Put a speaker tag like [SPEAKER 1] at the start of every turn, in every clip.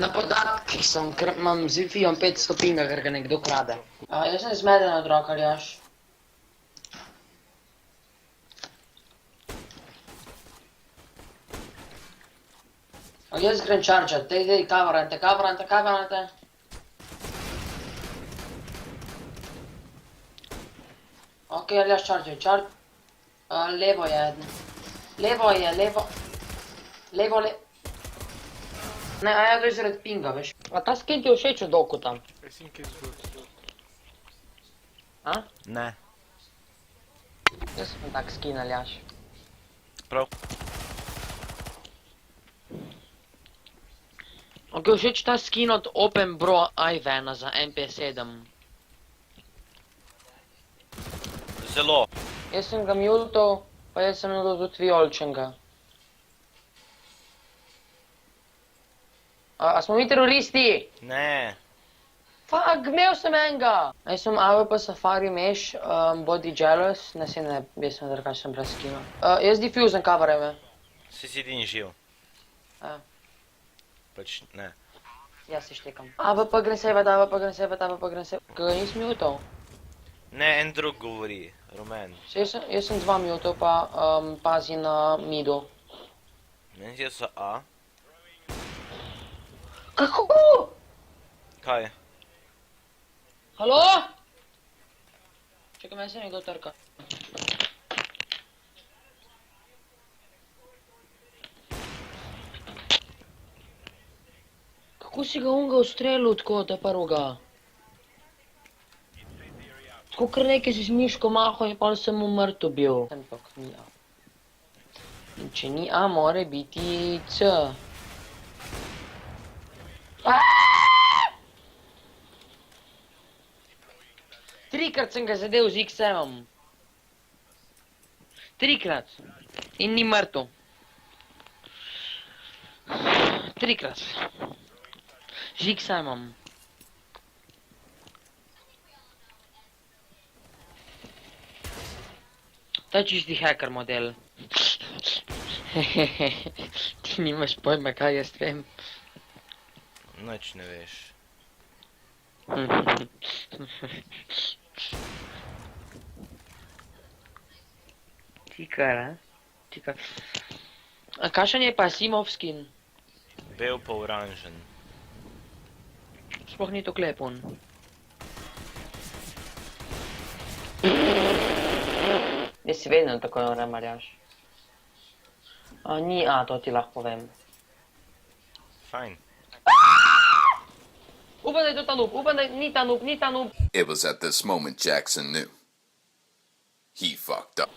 [SPEAKER 1] Na podatkih sem, ker imam z Wi-Fi-jem 500 pinga, ker ga nekdo krade. Jaz sem zmeden otrok, Aljaž. Jaz grem čarčat, dej, kavarante. Ok, Aljaž, čarčaj, levo je eden. Levo. Ne, a ja, to je zaradi pinga, veš. A ta skin ti je všeč od oku tam?
[SPEAKER 2] I think it's good.
[SPEAKER 1] A?
[SPEAKER 3] Ne.
[SPEAKER 1] Jaz sem tak skin, Aljaž.
[SPEAKER 3] Prav.
[SPEAKER 1] Ok, všeč ta skin od Open Bro Ivana za MP7.
[SPEAKER 3] Zelo.
[SPEAKER 1] Jaz sem ga multal, pa jaz sem naredil tudi vijolčenga. A smo mi teroristi?
[SPEAKER 3] Ne.
[SPEAKER 1] Fuck, imel sem enega! Jaz sem AWP Safari Mesh, Body Jealous, ne, jaz sem drugače sem brez skina. Jaz diffusen coveraj me.
[SPEAKER 3] Si edini živ.
[SPEAKER 1] Ja.
[SPEAKER 3] Pač ne.
[SPEAKER 1] Jaz si štekam. AWP grem sevat. Kaj ga nisem mutal?
[SPEAKER 3] Ne, en drug govori. Rumen.
[SPEAKER 1] Jaz sem dva mutal, pa pazi na midu.
[SPEAKER 3] Meni je so A.
[SPEAKER 1] Kako?
[SPEAKER 3] Kaj?
[SPEAKER 1] Halo? Čakaj, meni se nekdo trka. Kako si ga onga ustrelil tako, ta prvega? Tako kar nekaj si z miško mahal in pa sem mu mrtev bil. Ampak ni A. In če ni A, more biti C. Trikrat sem ga zadev z XM-om. Trikrat. In ni mrtev. Trikrat. Z XM-om. To je čisti hacker model. Ti nimaš pojma, kaj jaz vem.
[SPEAKER 3] Nič ne veš.
[SPEAKER 1] Tikar, a? Tikar. A kakšen je pa Simov skin?
[SPEAKER 3] Bel pa oranžen.
[SPEAKER 1] Sploh ni to klepon. Jaz si vedno tako remarjaš. Ni A, to ti lahko povem.
[SPEAKER 3] Fajn.
[SPEAKER 1] Upam, da je to ta noob, upam, da ni ta noob.
[SPEAKER 4] It was at this moment Jackson knew. He fucked up.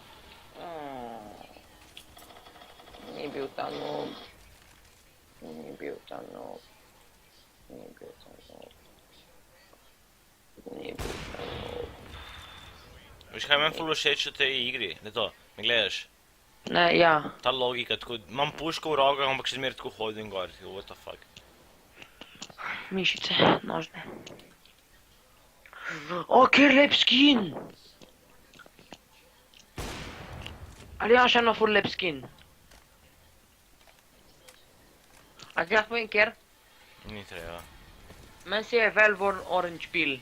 [SPEAKER 1] Ni bil ta noob.
[SPEAKER 3] Veš kaj meni ful všeč v tej igri? Ne to, me gledaš?
[SPEAKER 1] Ne, ja.
[SPEAKER 3] Ta logika, tako, imam puško v rokah, ampak še zmeraj tako hodim gor, what the fuck.
[SPEAKER 1] Mišice, nožne. O, kjer lep skin! Ali imam še eno ful lep skin? A ti lahko povem kjer?
[SPEAKER 3] Ni treba.
[SPEAKER 1] Meni se je Velvorn Orange Peel.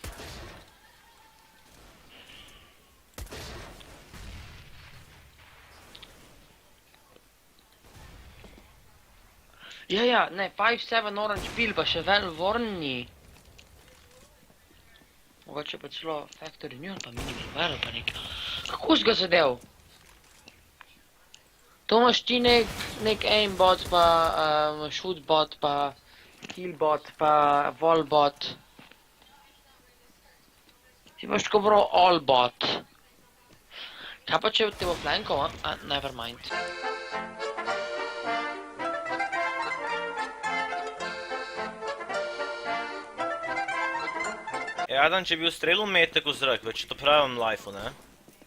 [SPEAKER 1] Ja, ne, 5-7 Orange Peel pa še Velvorn ni. Mogoče pa celo Factory New, pa Minimal Velo pa nekaj. Kako si ga zadev? To imaš ti nek aimbot, pa shootbot, pa killbot, pa wallbot. Ti imaš tako prav allbot. Kaj pa če te bo flankov, a? Nevermind.
[SPEAKER 3] Adam, če bi ustrelil metek v zrak, več to pravim lifeu, ne?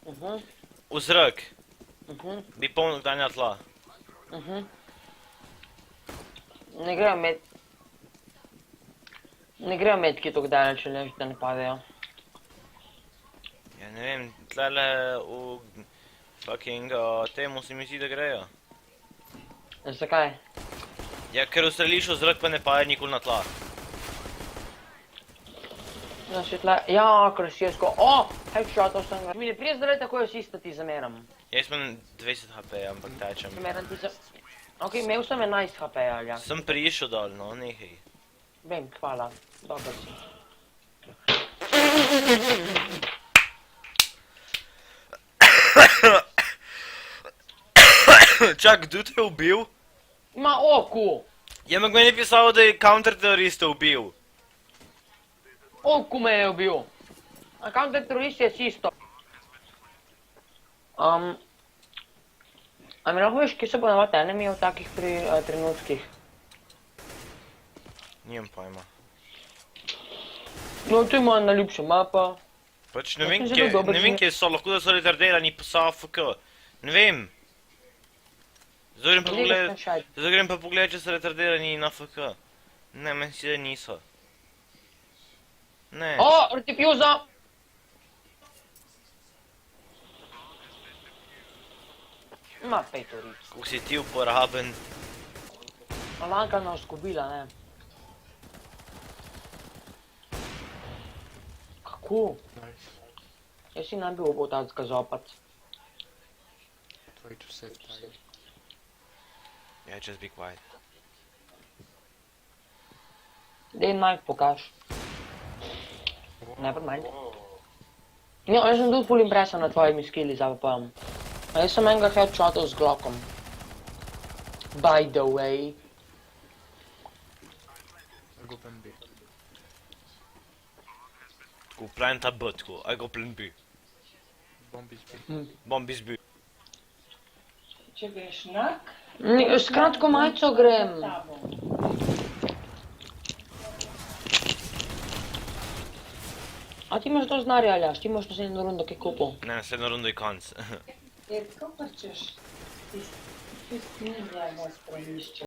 [SPEAKER 3] V zrak. Bi polno gdanja tla.
[SPEAKER 1] Ne grejo metki tako daleč, da ne padejo.
[SPEAKER 3] Ja, ne vem, tlele v fucking temu se mi zdi, da grejo.
[SPEAKER 1] Zakaj?
[SPEAKER 3] Ja, ker ustreliš v zrak, pa ne paje nikoli na tla.
[SPEAKER 1] Ja, si tle, ja, krasijsko, headshotov sem ga. Mi ne prije zdaj tako, jaz isto ti zameram.
[SPEAKER 3] Jaz imam 20 HP, ampak tečem.
[SPEAKER 1] Zameram ti za... Ok, imel sem 11 HP, ali ja.
[SPEAKER 3] Sem prišel dol, no, nehaj.
[SPEAKER 1] Vem, hvala, dobro si.
[SPEAKER 3] Čak, kdo te je ubil?
[SPEAKER 1] Ma oku!
[SPEAKER 3] Ja, ampak meni je pisalo, da je counter-terorista ubil.
[SPEAKER 1] Oku me je ubil. A counter-terorist je čisto. A mi lahko veš, kje se bo navad enemy v takih trenutkih?
[SPEAKER 3] Nijem pojma.
[SPEAKER 1] No, to je moja najljubša mapa.
[SPEAKER 3] Pač ne
[SPEAKER 1] Ja,
[SPEAKER 3] vem,
[SPEAKER 1] sem zelo dober,
[SPEAKER 3] ne vem,
[SPEAKER 1] že-
[SPEAKER 3] kje so, lahko da so retardirani pa so AFK. Ne vem. Zdaj grem pa pogledat, če so retardirani in AFK. Ne, meni si da niso. Ne.
[SPEAKER 1] O, retifuza! Ma petoric.
[SPEAKER 3] Kako si ti uporaben.
[SPEAKER 1] Alanka nas zgubila, ne? Kako?
[SPEAKER 2] Nice.
[SPEAKER 1] Jaz si ne bi upal takega zopat.
[SPEAKER 2] Try to save time.
[SPEAKER 3] Yeah, just be quiet.
[SPEAKER 1] Dej knife pokaž. Never mind. Ja, jaz sem tudi full impresan na tvojimi skilli za AWP-om. A jaz sem enega headshotov z Glockom. By the way.
[SPEAKER 2] I'll go plan B.
[SPEAKER 3] Tako, plan ta B, tako, I go plan B.
[SPEAKER 2] Bomb is B.
[SPEAKER 3] Bomb is B.
[SPEAKER 5] Če greš nak,
[SPEAKER 1] S kratko majico grem.
[SPEAKER 5] tabo.
[SPEAKER 1] A ti imaš to znarja, Aljaš? Ti imaš naslednjo rundo kaj kupil?
[SPEAKER 3] Ne, naslednjo rundo je konc.
[SPEAKER 5] Jer kako pa češ, ti ne znamo spremišče.